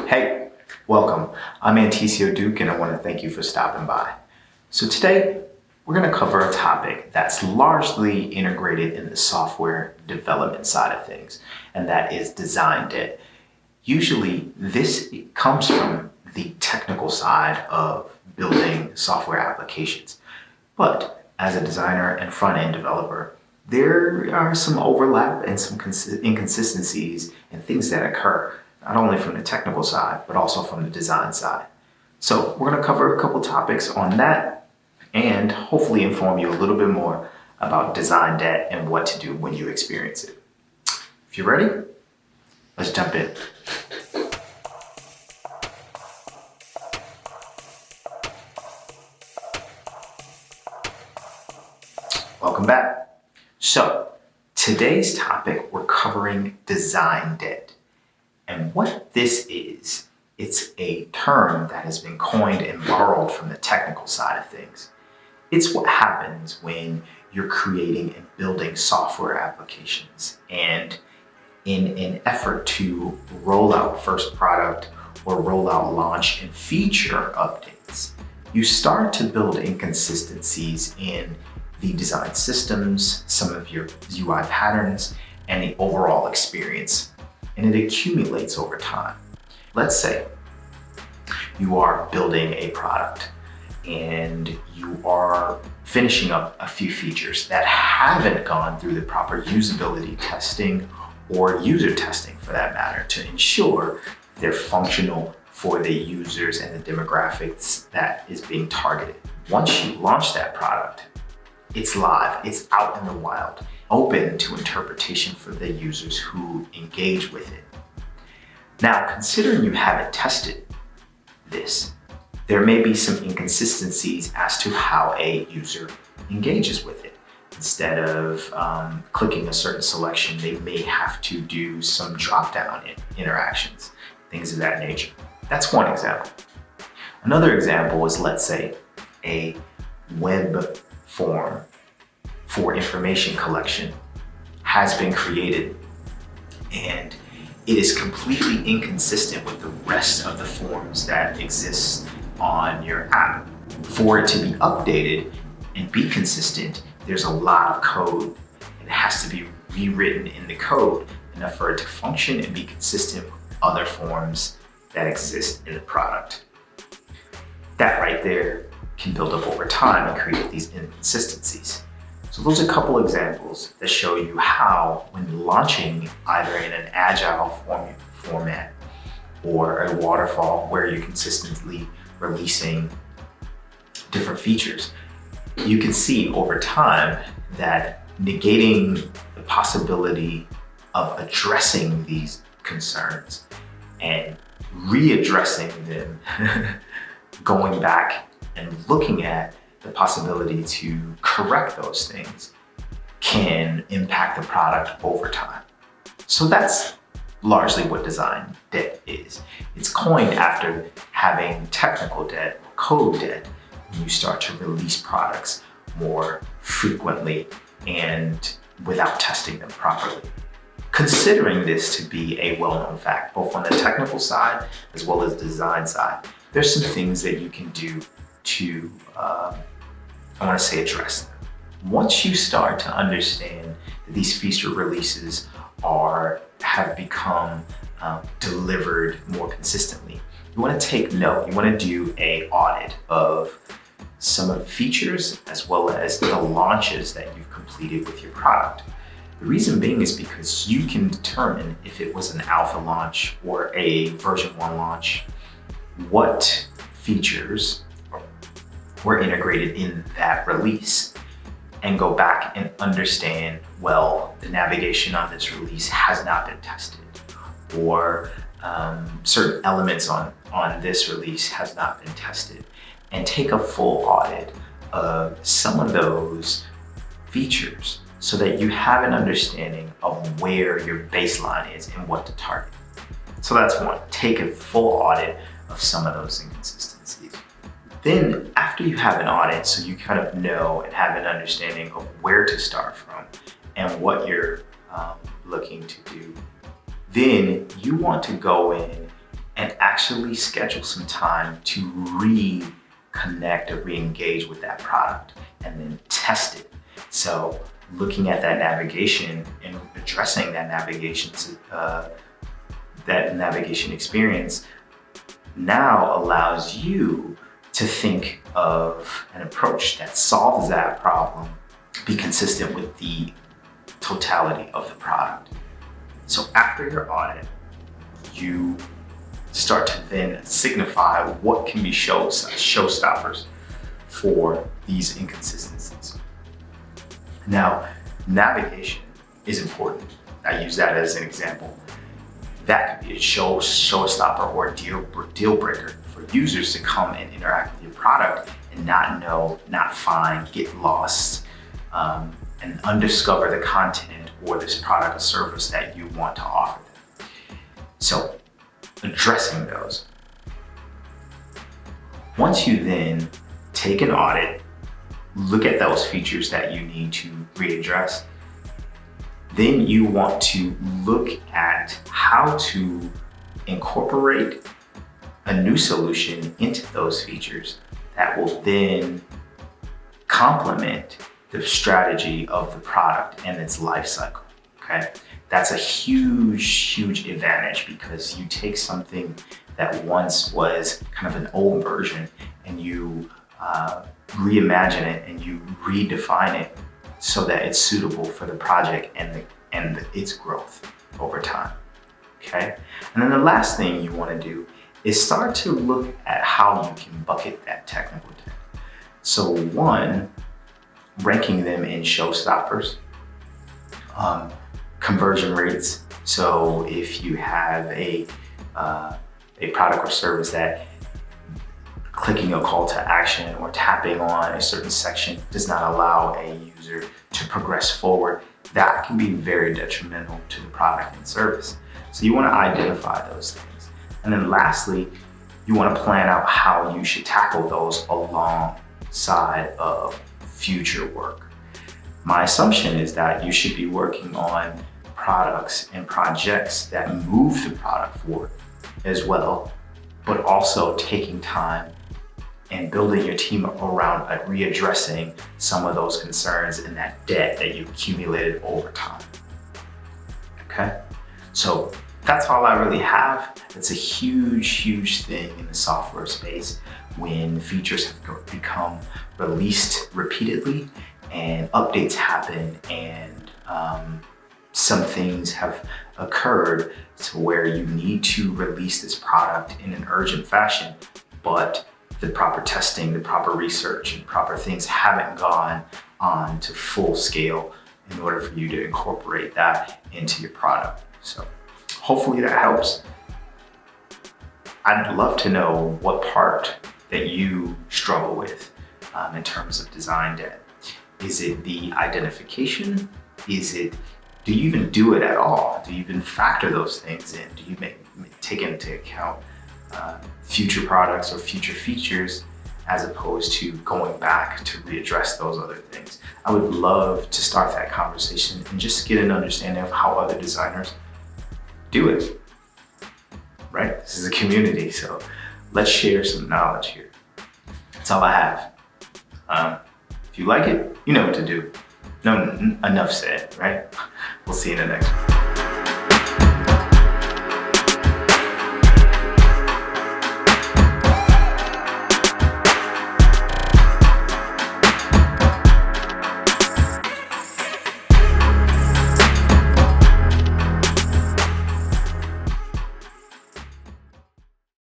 Hey, welcome. I'm Anticio Duke and I want to thank you for stopping by. So today we're going to cover a topic that's largely integrated in the software development side of things, and that is design debt. Usually this comes from the technical side of building software applications. But as a designer and front-end developer, there are some overlap and some inconsistencies and things that occur, not only from the technical side, but also from the design side. So we're going to cover a couple topics on that and hopefully inform you a little bit more about design debt and what to do when you experience it. If you're ready, let's jump in. Welcome back. So today's topic, we're covering design debt. And what this is, it's a term that has been coined and borrowed from the technical side of things. It's what happens when you're creating and building software applications, and in an effort to roll out first product or roll out launch and feature updates, you start to build inconsistencies in the design systems, some of your UI patterns, and the overall experience. And it accumulates over time. Let's say you are building a product and you are finishing up a few features that haven't gone through the proper usability testing or user testing for that matter to ensure they're functional for the users and the demographics that is being targeted. Once you launch that product, it's live, it's out in the wild, open to interpretation for the users who engage with it. Now, considering you haven't tested this, there may be some inconsistencies as to how a user engages with it. Instead of clicking a certain selection, they may have to do some drop-down interactions, things of that nature. That's one example. Another example is, let's say, a web form for information collection has been created and it is completely inconsistent with the rest of the forms that exist on your app. For it to be updated and be consistent, there's a lot of code. It has to be rewritten in the code enough for it to function and be consistent with other forms that exist in the product. That right there can build up over time and create these inconsistencies. So those are a couple examples that show you how, when launching either in an agile format or a waterfall where you're consistently releasing different features, you can see over time that negating the possibility of addressing these concerns and readdressing them, going back and looking at the possibility to correct those things can impact the product over time. So that's largely what design debt is. It's coined after having technical debt, code debt, when you start to release products more frequently and without testing them properly. Considering this to be a well-known fact, both on the technical side as well as the design side, there's some things that you can do to, address them. Once you start to understand that these feature releases have become delivered more consistently, you want to take note. You want to do an audit of some of the features as well as the launches that you've completed with your product. The reason being is because you can determine if it was an alpha launch or a version 1 launch, what features were integrated in that release, and go back and understand, well, the navigation on this release has not been tested, or certain elements on this release has not been tested, and take a full audit of some of those features so that you have an understanding of where your baseline is and what to target. So that's one, take a full audit of some of those inconsistencies. Then after you have an audit, so you kind of know and have an understanding of where to start from and what you're looking to do, then you want to go in and actually schedule some time to reconnect or re-engage with that product and then test it. So looking at that navigation and addressing that navigation experience now allows you to think of an approach that solves that problem, be consistent with the totality of the product. So after your audit, you start to then signify what can be showstoppers for these inconsistencies. Now, navigation is important. I use that as an example. That could be a showstopper or a deal breaker for users to come and interact with your product and not know, not find, get lost, and undiscover the content or this product or service that you want to offer them. So, addressing those. Once you then take an audit, look at those features that you need to readdress, then you want to look at how to incorporate a new solution into those features that will then complement the strategy of the product and its life cycle, okay? That's a huge advantage because you take something that once was kind of an old version and you reimagine it and you redefine it so that it's suitable for the project and its growth over time, okay? And then the last thing you want to do is start to look at how you can bucket that technical debt. So one, ranking them in showstoppers, conversion rates. So if you have a product or service that clicking a call to action or tapping on a certain section does not allow a user to progress forward, that can be very detrimental to the product and service. So you want to identify those things. And then lastly, you want to plan out how you should tackle those alongside of future work. My assumption is that you should be working on products and projects that move the product forward as well, but also taking time and building your team around readdressing some of those concerns and that debt that you've accumulated over time. Okay? So that's all I really have. It's a huge thing in the software space when features have become released repeatedly and updates happen and some things have occurred to where you need to release this product in an urgent fashion, but the proper testing, the proper research, and proper things haven't gone on to full scale in order for you to incorporate that into your product. So hopefully that helps. I'd love to know what part that you struggle with in terms of design debt. Is it the identification? Do you even do it at all? Do you even factor those things in? Do you take into account future products or future features as opposed to going back to readdress those other things? I would love to start that conversation and just get an understanding of how other designers do it, right? This is a community, so let's share some knowledge here. That's all I have. If you like it, you know what to do. No, enough said, right? We'll see you in the next one.